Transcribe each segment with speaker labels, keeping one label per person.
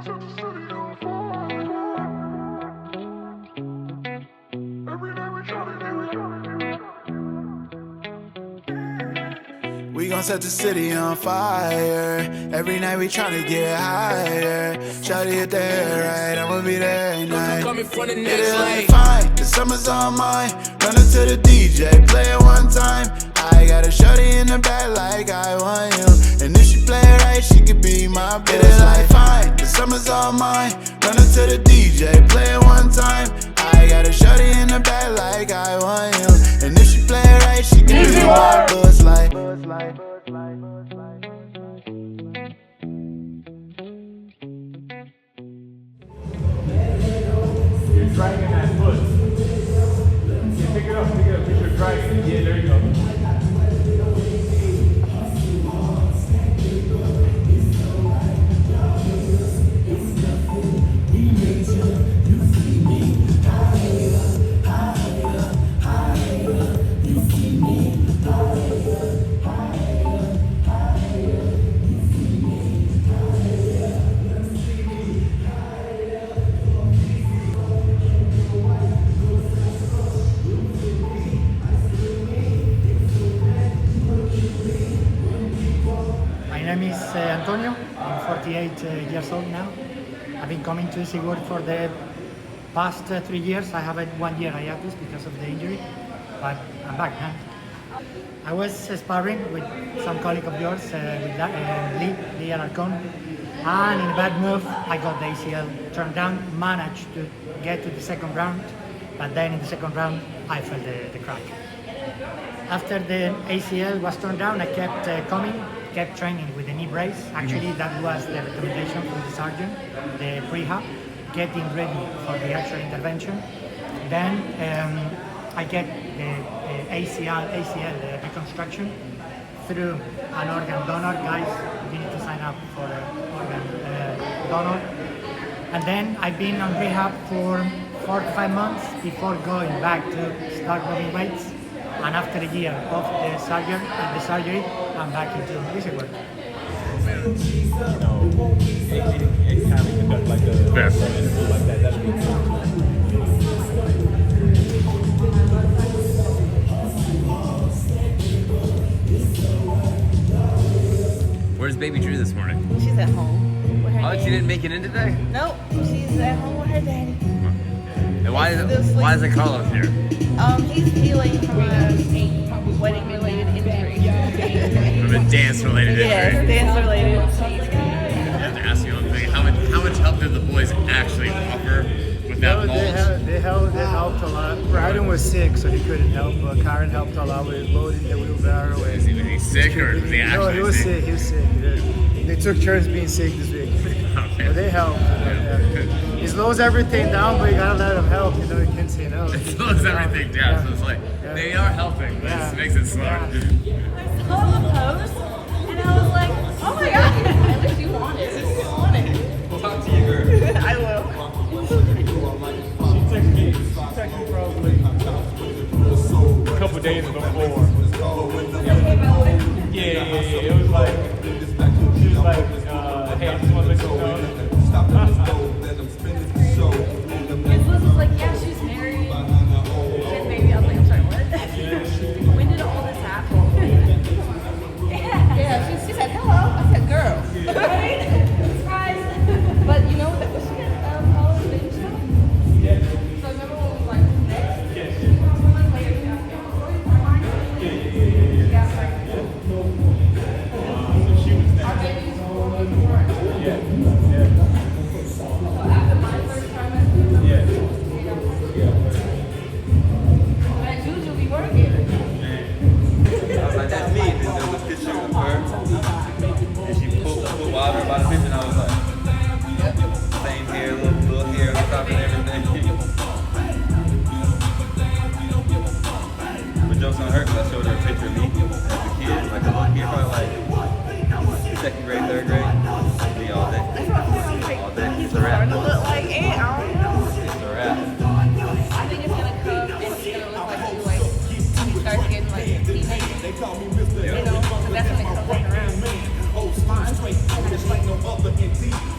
Speaker 1: We gon' set the city on fire. Every night we tryna get higher. Shawty hit the head right, I'ma be there at night. Hit it like fine, the summer's all mine. Run up to the DJ, play it one time. I got a shawty in the back like I want you. And if she play it right, she could be my bitch. Hit it like fine, the summer's all mine. Run up to the DJ, play it one time. I got a shawty in the back like I want you. And if she play it right, she could be my buzz like.
Speaker 2: You're dragging that foot. Yeah, pick it up, because you're dragging it. Yeah, there you go.
Speaker 3: My name is Antonio. I'm 48 years old now. I've been coming to Easy Work for the past 3 years. I have had 1 year hiatus because of the injury, but I'm back now. I was sparring with some colleague of yours, with Lee Alarcon, and in a bad move, I got the ACL turned down, managed to get to the second round, but then in the second round, I felt the crack. After the ACL was turned down, I kept coming, kept training with the knee brace. Actually, that was the recommendation from the surgeon, the prehab, getting ready for the actual intervention. Then I get the ACL reconstruction through an organ donor. Guys, you need to sign up for an organ donor. And then I've been on rehab for 4 to 5 months before going back to start moving weights. And after a year of the surgery, I'm back into Easy Work.
Speaker 2: It kind of conduct like a interview like that. That'd be cool.
Speaker 4: Where's baby Drew this morning?
Speaker 5: She's at home with her daddy.
Speaker 4: She didn't make it in today?
Speaker 5: Nope, she's at home with her daddy.
Speaker 4: And why is it Carlos here?
Speaker 5: He's healing from a wedding-related injury.
Speaker 4: From a dance-related injury?
Speaker 5: Yes, dance-related.
Speaker 4: I have to ask you one thing. How much help did the boys actually offer with that mulch?
Speaker 6: They helped a lot. Ryden was sick, so he couldn't help, but Karen helped a lot with loading the wheelbarrow.
Speaker 4: Was he sick or was he actually
Speaker 6: No, he was sick. He was sick. They took turns being sick this week.
Speaker 4: Okay.
Speaker 6: But they helped. He slows everything down, but you gotta let him help. You know, you can't say no.
Speaker 4: It slows everything down, so it's like, they are helping, but it just makes it slower.
Speaker 5: I saw the post, and I was like, oh my god, I wish you wanted it.
Speaker 4: Talk to your girl.
Speaker 5: I will.
Speaker 2: She texted me probably a couple days before. Yeah. It was like, she was like, hey, I just want to let you know.
Speaker 5: His Liz was like, yeah, she's married. She has a baby. I was like, I'm sorry, what? When did all this happen? Yeah, she said, hello. I said, girl. Right? Surprise. But you know what? Was she at Paula's baby shower?
Speaker 2: Yeah.
Speaker 5: So remember when we went next?
Speaker 2: Yes.
Speaker 5: 2 months later, yeah.
Speaker 2: So she was there.
Speaker 5: Our baby was 4 weeks before.
Speaker 2: Yeah.
Speaker 5: So after my first trimester,
Speaker 2: Yeah.
Speaker 5: at Juju, we working.
Speaker 4: I was like, that's me. Then there was a picture of her. And she pulled water by the picture, and I was like, same hair, little hair on top and everything. But jokes on her, because I showed her a picture of me as a kid, like a little kid, probably like 2nd grade, 3rd grade. Me all day. All day. It's a wrap.
Speaker 5: Starting to look like Ant, I don't know.
Speaker 4: It's a wrap.
Speaker 5: I think it's gonna come and it's gonna look like he starts getting like teenage. You know, so that's when it comes back around.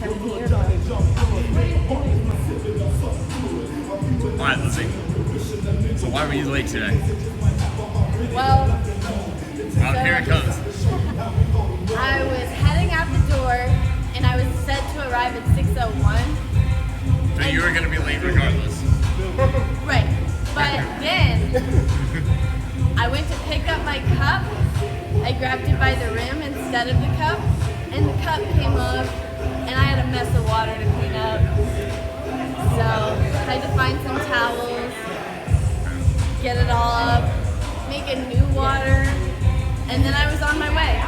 Speaker 5: 17 years old.
Speaker 7: Why were you late today?
Speaker 5: Well,
Speaker 7: Here it comes.
Speaker 5: I was heading out the door, and I was set to arrive at 6:01.
Speaker 7: So you were going to be late regardless.
Speaker 5: Right. But then I went to pick up my cup. I grabbed it by the rim instead of the cup, and the cup came up, and I had a mess of water to clean up. So I had to find some towels, get it all up, make a new water, and then I was on my way.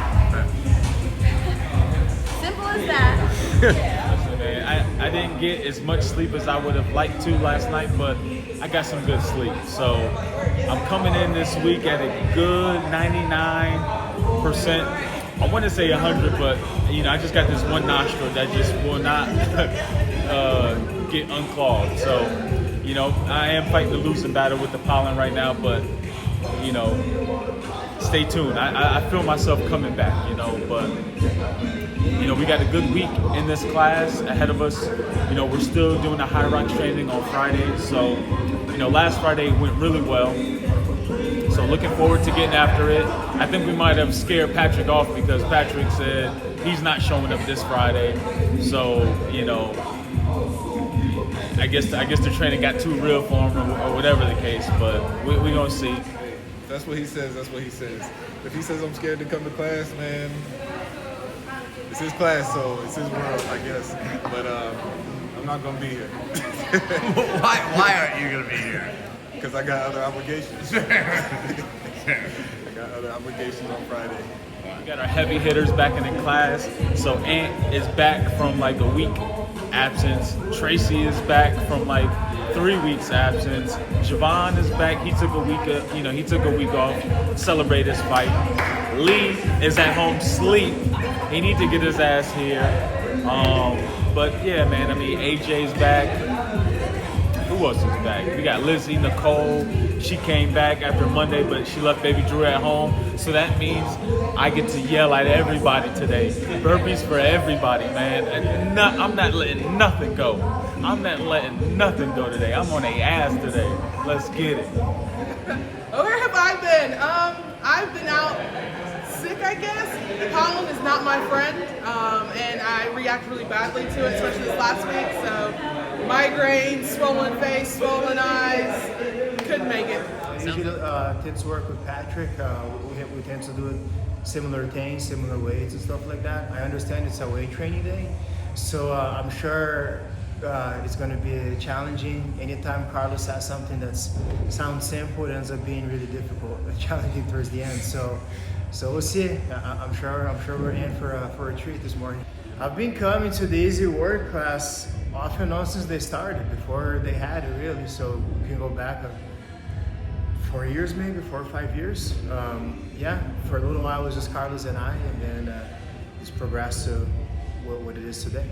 Speaker 5: Simple as that.
Speaker 2: Listen, man, I didn't get as much sleep as I would have liked to last night, but I got some good sleep. So I'm coming in this week at a good 99%. I want to say 100, but I just got this one nostril that just will not get unclogged. So, I am fighting the losing battle with the pollen right now, but stay tuned. I feel myself coming back, but we got a good week in this class ahead of us. We're still doing the high rocks training on Fridays. So, last Friday went really well. So looking forward to getting after it. I think we might have scared Patrick off because Patrick said he's not showing up this Friday. So, I guess the training got too real for him or whatever the case, but we're going to see.
Speaker 8: That's what he says. That's what he says. If he says I'm scared to come to class, man, it's his class, so it's his world, I guess. But I'm not gonna be here.
Speaker 7: Why aren't you gonna be here?
Speaker 8: Because I got other obligations. I got other obligations on Friday.
Speaker 2: We got our heavy hitters back in class. So Ant is back from like a week absence. Tracy is back from like 3 weeks absence. Javaun is back. He took a week off, celebrate his fight. Lee is at home sleep. He needs to get his ass here. But yeah, man, AJ's back. Who else is back? We got Lizzie, Nicole. She came back after Monday, but she left baby Drew at home. So that means I get to yell at everybody today. Burpees for everybody, man. And I'm not letting nothing go. I'm not letting nothing go today. I'm on their ass today. Let's get it.
Speaker 9: Where have I been? I've been out sick, I guess. Pollen is not my friend, and I react really badly to it, especially this last week. So migraines, swollen face, swollen eyes, couldn't make it.
Speaker 6: Usually tend to work with Patrick. We tend to do similar things, similar weights and stuff like that. I understand it's a weight training day, so I'm sure it's going to be challenging. Anytime Carlos has something that sounds simple, it ends up being really difficult, challenging towards the end. So we'll see. I'm sure we're in for a treat this morning. I've been coming to the easy work class off and on since they started, before they had it really. So we can go back 4 years, maybe 4 or 5 years. Yeah, for a little while it was just Carlos and I, and then it's progressed to what it is today.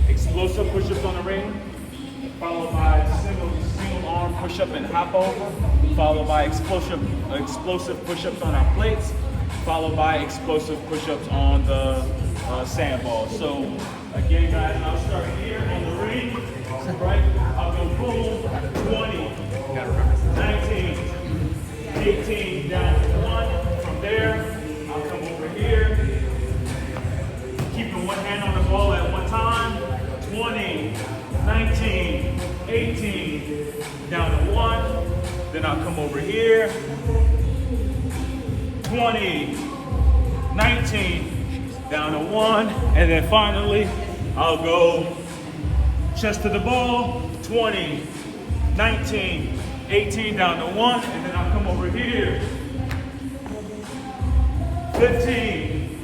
Speaker 2: Explosive push-ups on the ring, followed by single arm push-up and hop over, followed by explosive push-ups on our plates, followed by explosive push-ups on the sandball. So again, guys, I'll start here on the ring, right? I'll go boom, 20, 19, 18, down to 1. From there, I'll come over here, keeping one hand on the ball at one time. 20, 19, 18, down to 1. Then I'll come over here. 20, 19, down to 1. And then finally, I'll go chest to the ball. 20, 19, 18, down to 1. And then I'll come over here. 15,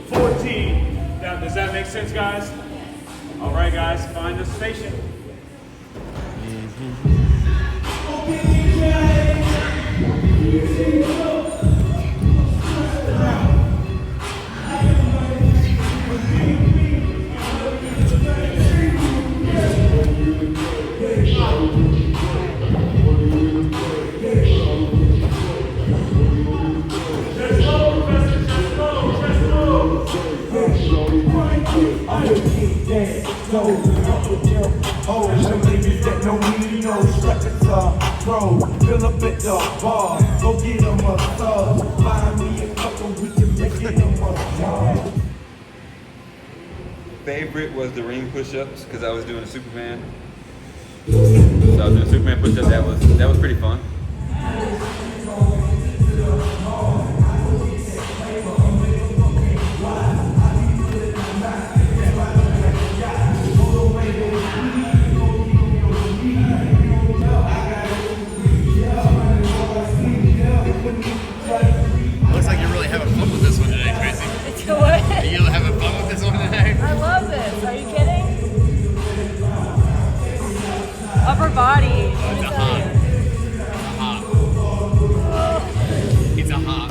Speaker 2: 14, down. Does that make sense, guys? All right, guys, find the station.
Speaker 1: gold. Oh, some niggas that know me, no records are pro. Fill up at the bar, go get a massage. Buy me a couple, we can make it a massage.
Speaker 4: Favorite was the ring push-ups because I was doing a Superman. So I was doing Superman push-ups. That was pretty fun.
Speaker 7: Looks like you're really having fun with this one today, Tracy.
Speaker 5: It's what?
Speaker 7: Are you having fun with this one today?
Speaker 5: I love this. Are you kidding? Upper body.
Speaker 7: Oh, it's a hot. It's a hot.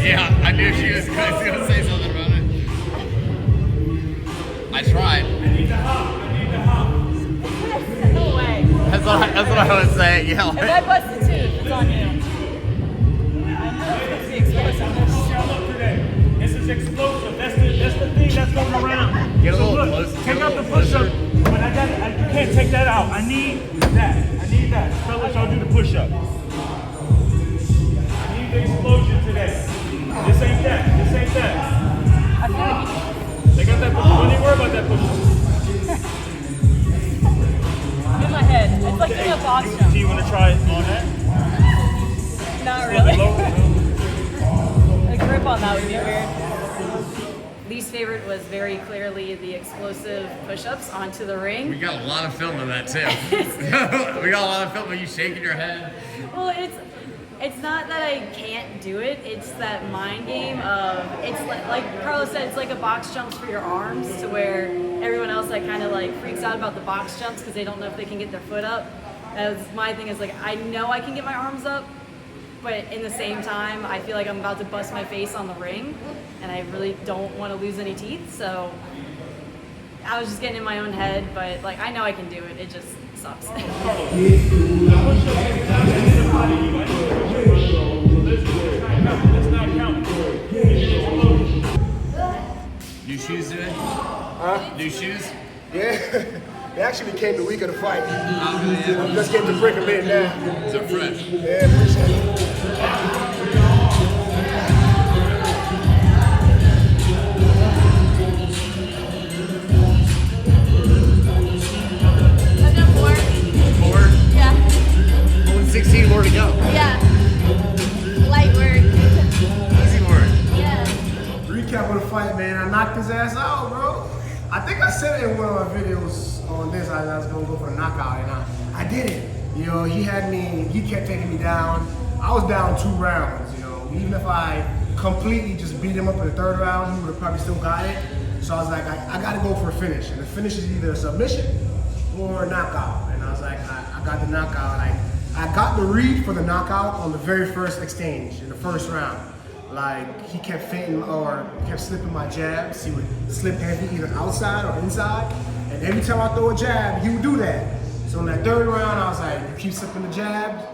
Speaker 7: Yeah, I knew she was going to say something about it. I tried.
Speaker 5: No way.
Speaker 7: That's what I would say. Yeah.
Speaker 5: If I bust a tooth, it's on you. I know it's going to be explosive.
Speaker 2: This is explosive. That's the thing that's going around.
Speaker 7: Get a little
Speaker 2: look,
Speaker 7: closer.
Speaker 2: Take out the push-up. But you can't take that out. I need that. Fellas, y'all do the push-up. I need the explosion today. This ain't that.
Speaker 5: I feel like
Speaker 2: Take out that push-up. Don't even worry about that push-up.
Speaker 5: in my head. It's like doing a box jump.
Speaker 2: Do you want to try it on that?
Speaker 5: Not
Speaker 2: A little bit
Speaker 5: really.
Speaker 2: lower?
Speaker 5: The grip on that would be weird.
Speaker 10: Least favorite was very clearly the explosive push-ups onto the ring.
Speaker 7: We got a lot of film of that too. We got a lot of film of you shaking your head.
Speaker 10: Well, it's not that I can't do it. It's that mind game of it's like Carlos said. It's like a box jumps for your arms, to where everyone else like kind of like freaks out about the box jumps because they don't know if they can get their foot up. As my thing is like I know I can get my arms up, but in the same time I feel like I'm about to bust my face on the ring, and I really don't want to lose any teeth. So I was just getting in my own head, but like I know I can do it. It just sucks.
Speaker 7: New shoes today?
Speaker 6: Huh?
Speaker 7: New shoes?
Speaker 6: Yeah. They actually came the week of the fight. I'm just getting to break them in now.
Speaker 7: Is it fresh?
Speaker 6: Yeah, appreciate it.
Speaker 5: I've done 4.
Speaker 7: 4?
Speaker 5: Yeah.
Speaker 7: Only 16 more to go.
Speaker 5: Yeah. Light work.
Speaker 7: Easy work.
Speaker 5: Yeah.
Speaker 6: Recap of the fight, man. I knocked his ass out, bro. I think I said it in one of my videos on this. I was gonna go for the knockout, and I did it. You know, he kept taking me down. I was down 2 rounds, you know. Even if I completely just beat him up in the 3rd round, he would have probably still got it. So I was like, I gotta go for a finish. And the finish is either a submission or a knockout. And I was like, I got the knockout. I got the read for the knockout on the very first exchange in the 1st round. Like, he kept feinting or kept slipping my jabs. He would slip heavy either outside or inside. And every time I throw a jab, he would do that. So in that 3rd round, I was like, you keep slipping the jabs.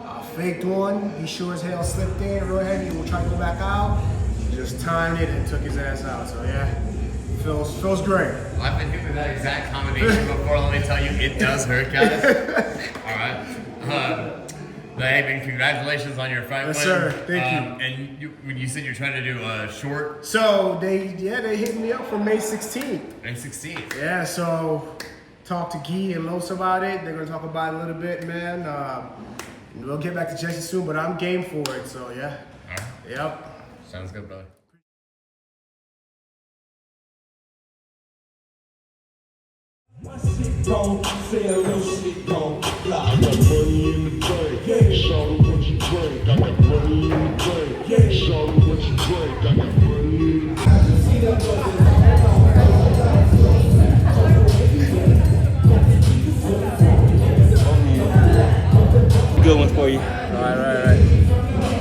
Speaker 6: I faked one. He sure as hell slipped in real heavy and we'll try to go back out. Just timed it and took his ass out. So yeah, feels great.
Speaker 7: I've been hit with that exact combination before. Let me tell you, it does hurt, guys. All right. Hey, man, congratulations on your fight win.
Speaker 6: Yes, sir. Thank you.
Speaker 7: And when you said you're trying to do a short,
Speaker 6: So they hit me up for May 16th.
Speaker 7: May 16th.
Speaker 6: Yeah, so talk to Guy and Los about it. They're gonna talk about it a little bit, man. We'll get back to Jesse soon, but I'm game for it. So yeah.
Speaker 7: All right.
Speaker 6: Yep.
Speaker 7: Sounds good, brother.
Speaker 1: My shit gon' sell, your shit gon' fly. I got money in the bank, yeah. Show me what you bring. I got money in the bank, yeah. Show me what you bring. I got money in the bank.
Speaker 11: Good one for you. All right.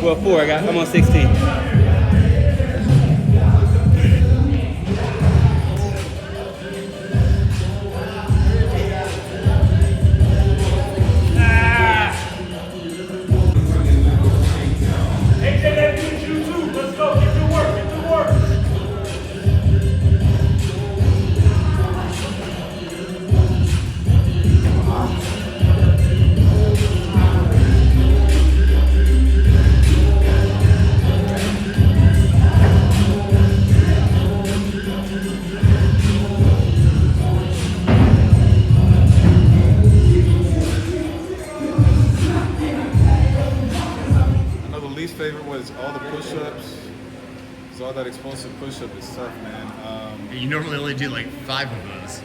Speaker 11: Well, 4. I'm on 16.
Speaker 8: least favorite was all the push-ups. So all that explosive push-up is tough, man.
Speaker 7: You normally only do like 5 of those.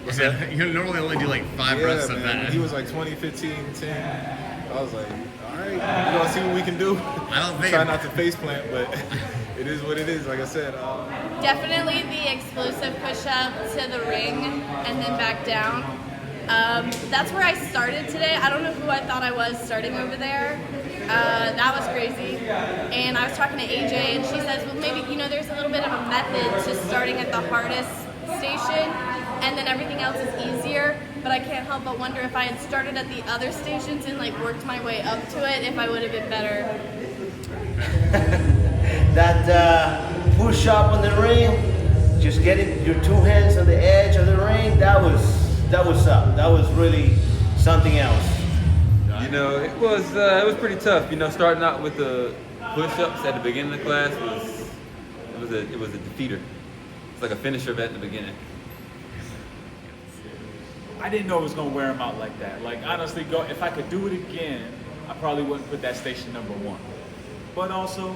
Speaker 8: What's that?
Speaker 7: You normally only do like 5
Speaker 8: Yeah,
Speaker 7: reps of
Speaker 8: man.
Speaker 7: that.
Speaker 8: He was like 20, 15, 10. I was like, all right, we're gonna see what we can do.
Speaker 7: I don't think.
Speaker 8: Try not to face plant, but it is what it is. Like I said.
Speaker 5: Definitely the explosive push-up to the ring and then back down. That's where I started today. I don't know who I thought I was starting over there. That was crazy. And I was talking to AJ, and she says, well, maybe, there's a little bit of a method to starting at the hardest station, and then everything else is easier. But I can't help but wonder if I had started at the other stations and worked my way up to it, if I would have been better.
Speaker 12: That push up on the ring, just getting your 2 hands on the edge of the ring, that was up. That was really something else.
Speaker 4: It was pretty tough. Starting out with the push-ups at the beginning of the class was a defeater. It's like a finisher bet in the beginning.
Speaker 2: I didn't know it was gonna wear him out like that. Like honestly, if I could do it again, I probably wouldn't put that station number 1. But also,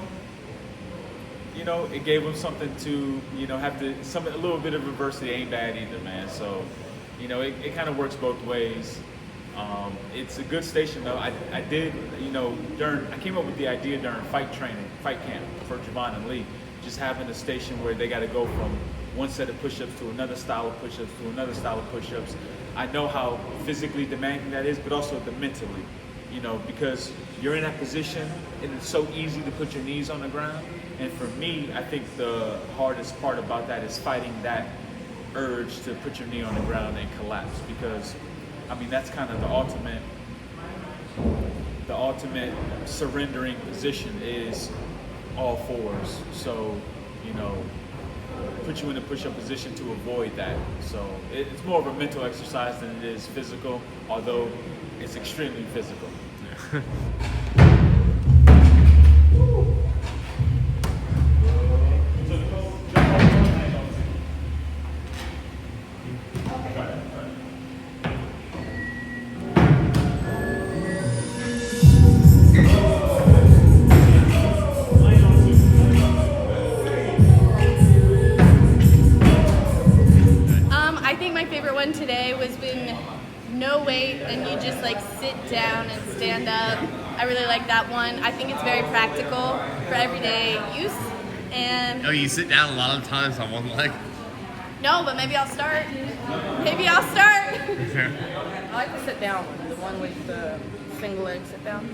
Speaker 2: it gave him something to, have to a little bit of adversity ain't bad either, man. So, it kind of works both ways. It's a good station though. I did, I came up with the idea during fight camp for Javaun and Lee, just having a station where they got to go from one set of push-ups to another style of push-ups to another style of push-ups. I know how physically demanding that is, but also the mentally, because you're in that position and it's so easy to put your knees on the ground. And for me, I think the hardest part about that is fighting that urge to put your knee on the ground and collapse, because that's kind of the ultimate surrendering position is all fours. So, put you in a push-up position to avoid that. So it's more of a mental exercise than it is physical, although it's extremely physical.
Speaker 5: Today was when no weight and you just sit down and stand up. I really like that one. I think it's very practical for everyday use. And
Speaker 7: you sit down a lot of times on one leg?
Speaker 5: No, but maybe I'll start.
Speaker 9: I like to sit down, the one with the single leg sit down.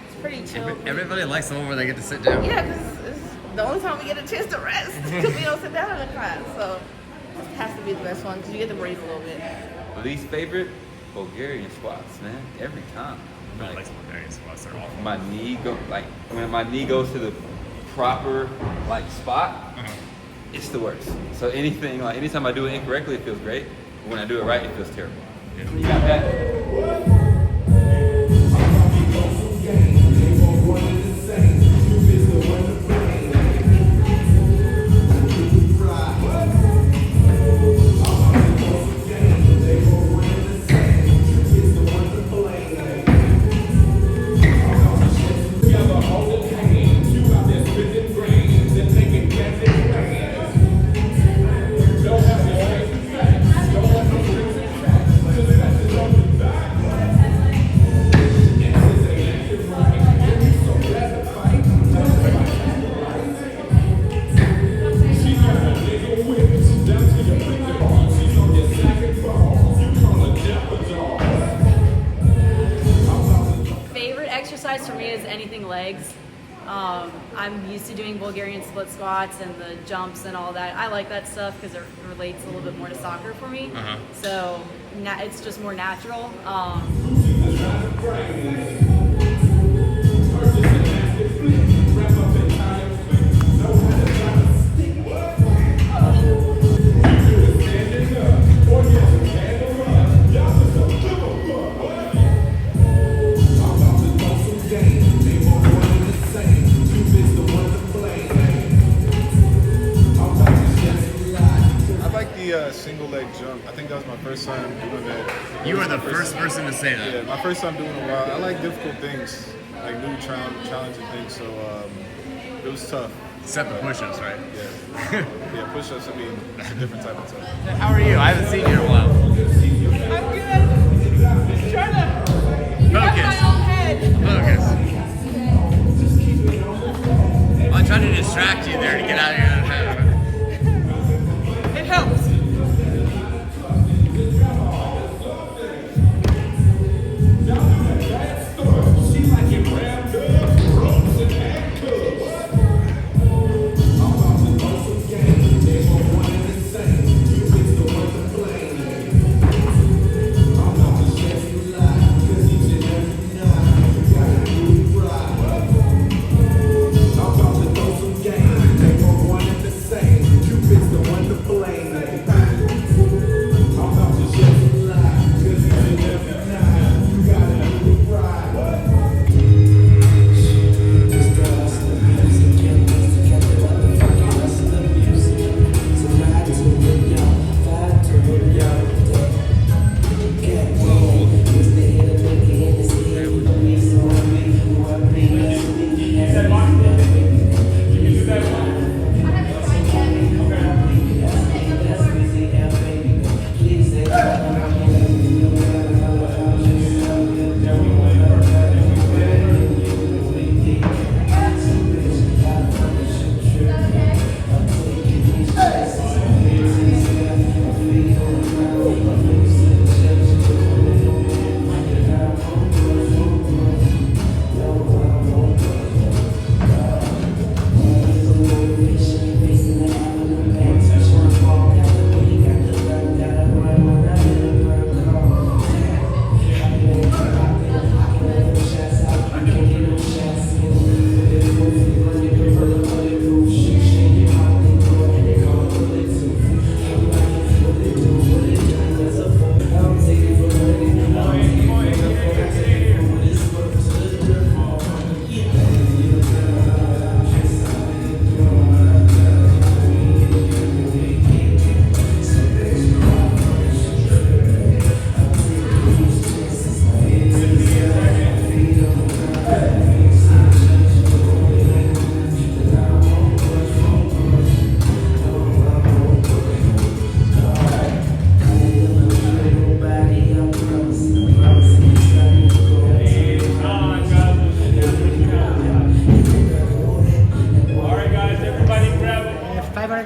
Speaker 9: It's pretty chill.
Speaker 7: Everybody likes the one where they get to sit down.
Speaker 9: Yeah, because it's the only time we get a chance to rest, because we don't sit down in the class. So it has to be the best one, because you get to breathe a little bit.
Speaker 4: Least favorite? Bulgarian squats, man. Every time.
Speaker 7: I like Bulgarian squats. They're awful.
Speaker 4: My knee when my knee goes to the proper spot, it's the worst. So anytime I do it incorrectly, it feels great. But when I do it right, it feels terrible. Yeah. You got that?
Speaker 10: For me is anything legs. I'm used to doing Bulgarian split squats and the jumps and all that. I like that stuff because it relates a little bit more to soccer for me. So it's just more natural.
Speaker 8: Single leg jump. I think that was my first time doing that.
Speaker 7: You are the first person to say that.
Speaker 8: Yeah, my first time doing it a while. I like difficult things. like new challenging things. So it was tough.
Speaker 7: Except the push-ups, right?
Speaker 8: Yeah. Yeah, push-ups, I mean, it's a different type of tough.
Speaker 7: How are you? I haven't seen you in a while.
Speaker 9: I'm good. Just trying to get my own head.
Speaker 7: Focus. I'm trying to distract you there to get out of your own head.
Speaker 9: It helps.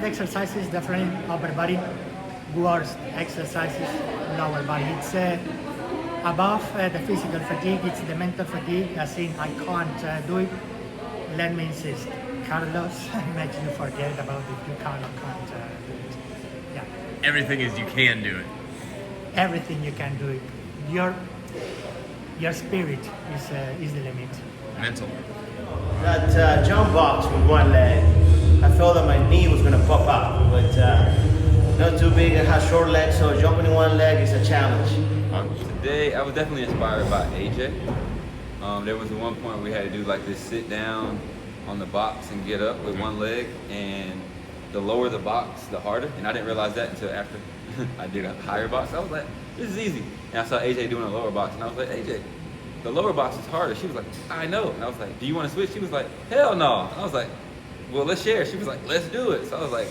Speaker 3: Exercises, definitely upper body, worst exercises, lower body. It's above the physical fatigue, it's the mental fatigue, as in I can't do it. Let me insist. Carlos makes you forget about if you can't do it. Yeah.
Speaker 7: Everything is you can do it.
Speaker 3: Everything you can do it. Your spirit is the limit.
Speaker 7: Mental.
Speaker 12: That jump box with one leg, I felt that my knee was gonna pop out, but not too big and has short legs, so jumping in one leg is a challenge.
Speaker 4: Today, I was definitely inspired by AJ. There was one point we had to do like this sit down on the box and get up with one leg, and the lower the box, the harder. And I didn't realize that until after I did a higher box. I was like, this is easy. And I saw AJ doing a lower box, and I was like, AJ, the lower box is harder. She was like, I know. And I was like, do you want to switch? She was like, hell no. And I was like, well, let's share. She was like, let's do it. So I was like,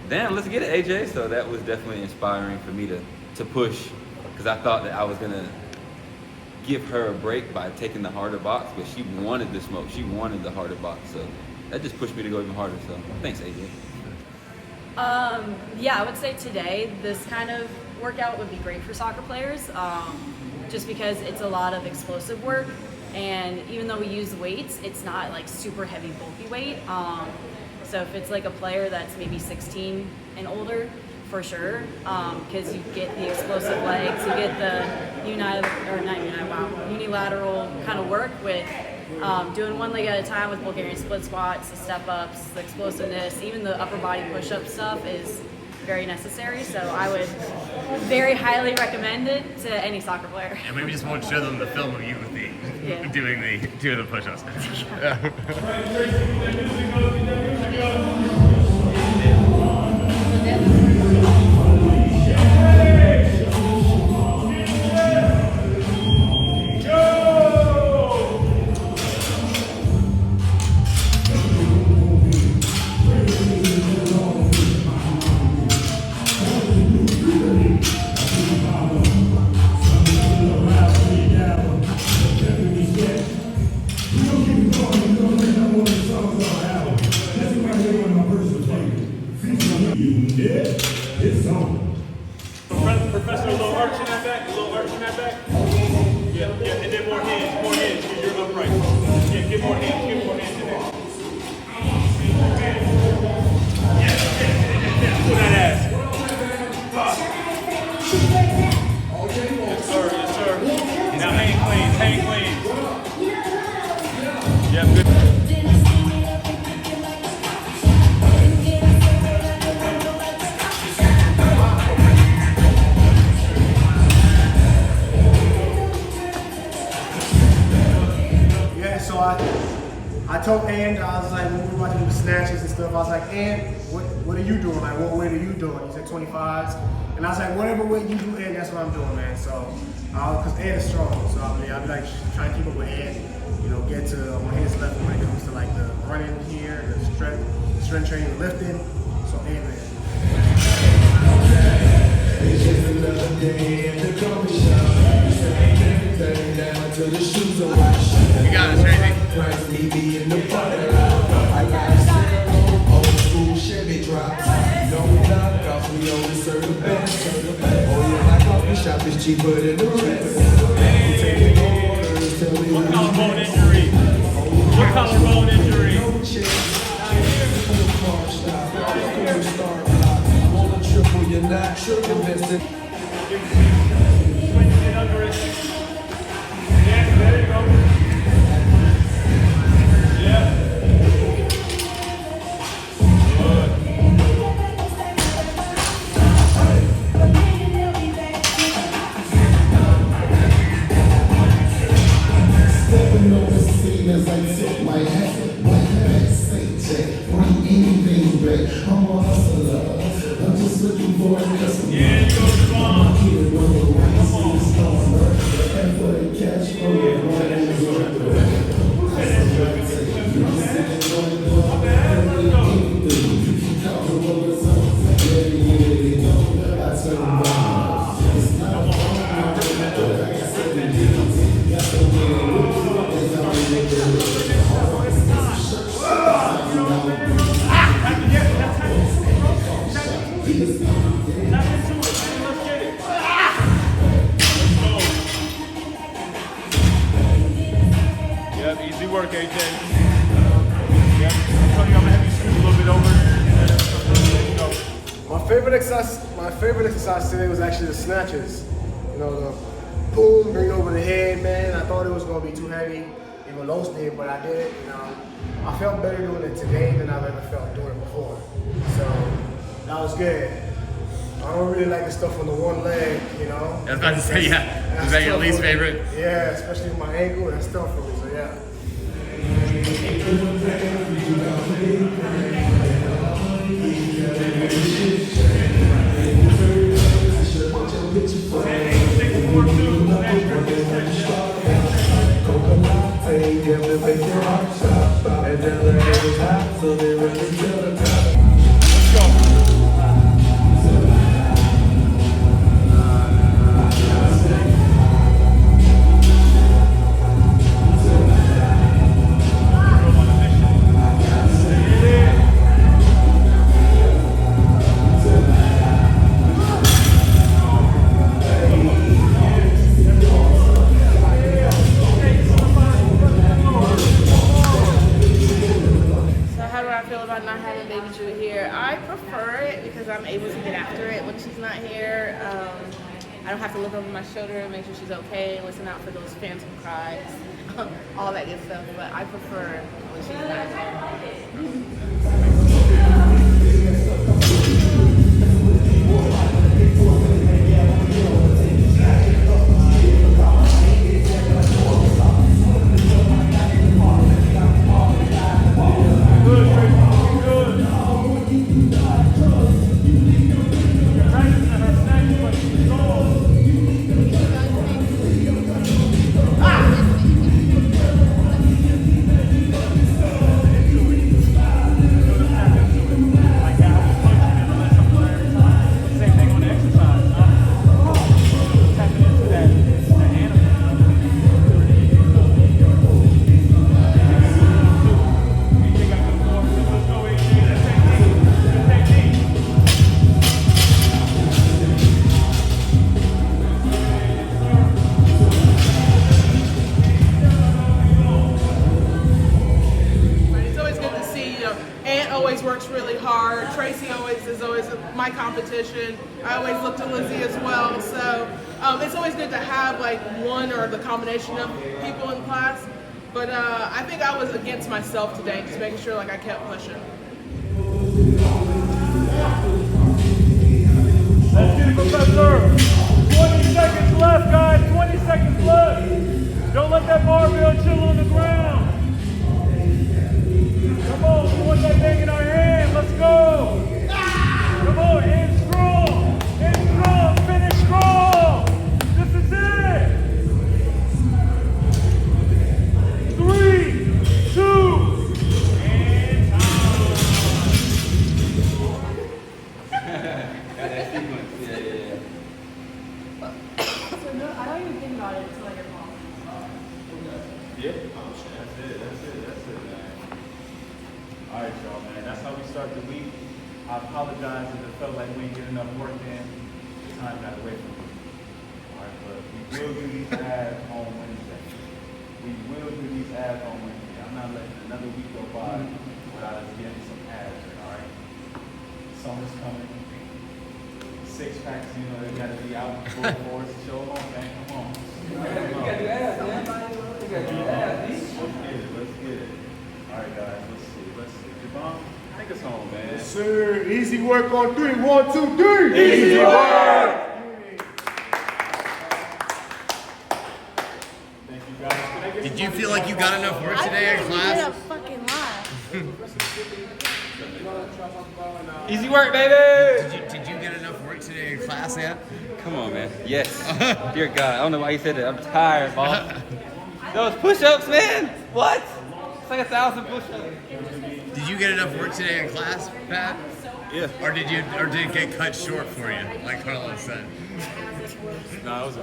Speaker 4: damn, let's get it, AJ. So that was definitely inspiring for me to push, because I thought that I was gonna give her a break by taking the harder box, but she wanted the smoke. She wanted the harder box. So that just pushed me to go even harder. So thanks, AJ.
Speaker 10: Yeah, I would say today this kind of workout would be great for soccer players, just because it's a lot of explosive work. And even though we use weights, it's not like super heavy, bulky weight. So if it's like a player that's maybe 16 and older, for sure, because you get the explosive legs, you get the unilateral kind of work with doing one leg at a time with Bulgarian split squats, the step ups, the explosiveness, even the upper body push-up stuff is very necessary. So I would very highly recommend it to any soccer player.
Speaker 7: And maybe just won't show them the film of you with doing the push-ups.
Speaker 6: so I told Ann, I was like, when we were about to do the snatches and stuff, I was like, Ann, what are you doing? Like, what weight are you doing? He said 25s. And I was like, whatever weight you do, Ann, that's what I'm doing, man. So, because Ann is strong, so I'll be like trying to keep up with Ann, you know, get to on his level when it comes to like the running here, the strength training, the lifting. So, Ann, man.
Speaker 1: It's just another day in the coffee shop. Everything down to the shoes are washed.
Speaker 7: You got it, Tracy.
Speaker 1: Price TV in the parking lot. I got old school Chevy drops. Don't knock off, we only serve the best. Oh yeah, my coffee shop is cheaper than the rest. Taking orders, tell me
Speaker 2: What collarbone injury? What collarbone injury?
Speaker 1: Triple, you're not sure invested.
Speaker 2: Swing it under it. Yeah, there you go. Yeah.
Speaker 1: Stepping on the scene as I tip my hat. My hat, say check, bring anything back. I'm a hustler. I'm just looking for a customer.
Speaker 2: Yeah, go Javaun.
Speaker 1: Kid running around, see the star. And for the cash, oh yeah,
Speaker 2: Yep, easy work, AJ. Yep, I'm telling you, I'm gonna have you scoot a little bit over. There you go.
Speaker 6: My favorite exercise today was actually the snatches. You know, the boom, bring it over the head, man. I thought it was gonna be too heavy, even Los did, but I did it. You know, I felt better doing it today than I've ever felt doing it before. So that was good. I don't really like the stuff on the one leg, you know.
Speaker 7: I was about to say, yeah. Is that your least favorite?
Speaker 6: Yeah, especially with my ankle. That's tough for me, so yeah.
Speaker 9: I'm able to get after it when she's not here. I don't have to look over my shoulder and make sure she's okay and listen out for those phantom cries, all that good stuff. But I prefer when she's not here. Works really hard. Tracy is always my competition. I always look to Lizzie as well. So it's always good to have like one or the combination of people in class. But I think I was against myself today, just making sure like I kept pushing.
Speaker 2: Let's get it, Professor. 20 seconds left, guys. 20 seconds left. Don't let that barbell chill on the ground. start banging our hand. Let's go. Come on, in strong. In strong. Finish strong. This is it. 3, 2, and time.
Speaker 4: Got that sequence. Yeah.
Speaker 10: So no, I don't even think about it until I get home.
Speaker 2: Yeah, that's it, man. All right, y'all, man. That's how we start the week. I apologize if it felt like we didn't get enough work in. The time got away from me. All right, but we will do these abs on Wednesday. I'm not letting another week go by without us getting some abs in, all right? Summer's coming. 6 packs, you know, they gotta be out full force. Show them off, man. Come on.
Speaker 4: You gotta do abs, man. You gotta do abs.
Speaker 2: Let's get it. All right, guys, let's see. Javaun, take us home, man.
Speaker 6: Sir, easy work on 3. 1, 2, 3.
Speaker 2: Easy work. Thank you, guys.
Speaker 7: Did you feel like you got enough work today in
Speaker 5: I
Speaker 7: class?
Speaker 5: did a fucking lot.
Speaker 4: Easy work, baby.
Speaker 7: Did you get enough work today in class yet?
Speaker 4: Come on, man. Yes. Dear God, I don't know why you said that. I'm tired, boss. Those push-ups, man. What? It's like 1,000 push-ups.
Speaker 7: Did you get enough work today in class, Pat?
Speaker 8: Yeah.
Speaker 7: Or did it get cut short for you, like Carlos said?
Speaker 8: No, it was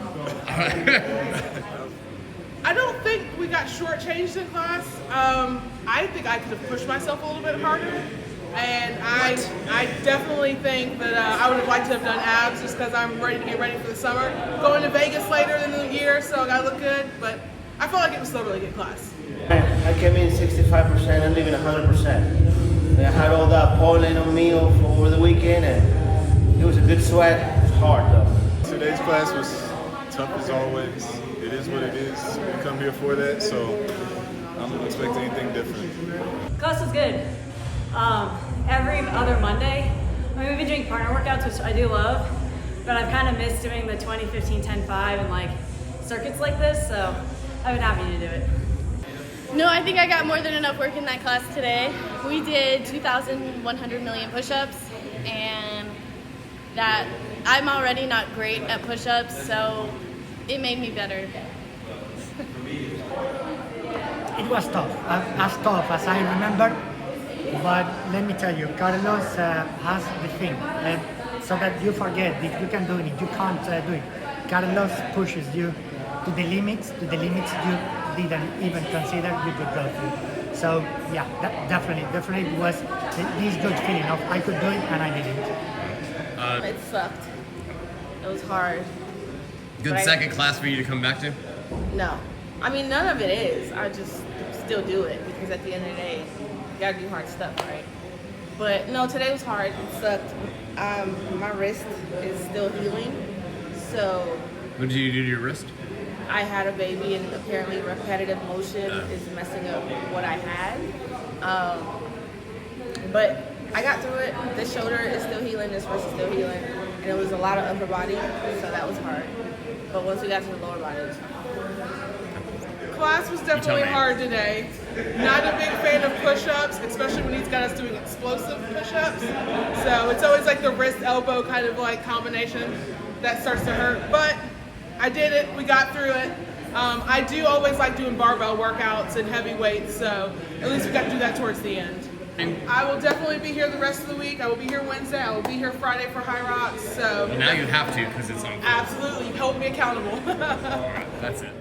Speaker 9: I don't think we got shortchanged in class. I think I could have pushed myself a little bit harder. And I definitely think that I would have liked to have done abs just because I'm ready to get ready for the summer. Going to Vegas later in the year, so I gotta look good. But I felt like it was still a really good class.
Speaker 12: I came in 65% and leaving 100%. I had all that pollen on me over the weekend, and it was a good sweat. It was hard though.
Speaker 8: Today's class was tough as always. It is what it is. We come here for that, so I don't expect anything different.
Speaker 10: Class was good. Every other Monday, we've been doing partner workouts, which I do love, but I've kind of missed doing the 20, 15, 10, 5 and like circuits like this, so I've been happy to do it.
Speaker 5: No, I think I got more than enough work in that class today. We did 2,100 million push-ups, and that I'm already not great at push-ups, so it made me better.
Speaker 3: It was tough, as tough as I remember. But let me tell you, Carlos has the thing, so that you forget if you can do it, you can't do it. Carlos pushes you to the limits you didn't even consider you could go through. So yeah, that definitely was this good feeling of I could do it and I didn't.
Speaker 13: It sucked. It was hard.
Speaker 7: Good second class for you to come back to?
Speaker 13: No. I mean, none of it is. I just still do it because at the end of the day, you gotta do hard stuff, right? But no, today was hard. It sucked. My wrist is still healing. So
Speaker 7: What did you do to your wrist?
Speaker 13: I had a baby, and apparently repetitive motion is messing up what I had. But I got through it. This shoulder is still healing. This wrist is still healing. And it was a lot of upper body, so that was hard. But once we got to the lower body, it was fine.
Speaker 9: Class was definitely hard today. Not a big fan of push-ups, especially when he's got us doing explosive push-ups. So it's always like the wrist-elbow kind of like combination that starts to hurt. But I did it. We got through it. I do always like doing barbell workouts and heavy weights, so at least we got to do that towards the end. I will definitely be here the rest of the week. I will be here Wednesday. I will be here Friday for High Rocks. So
Speaker 7: Well, now you have to because it's on.
Speaker 9: Absolutely, hold me accountable.
Speaker 7: All right, that's it.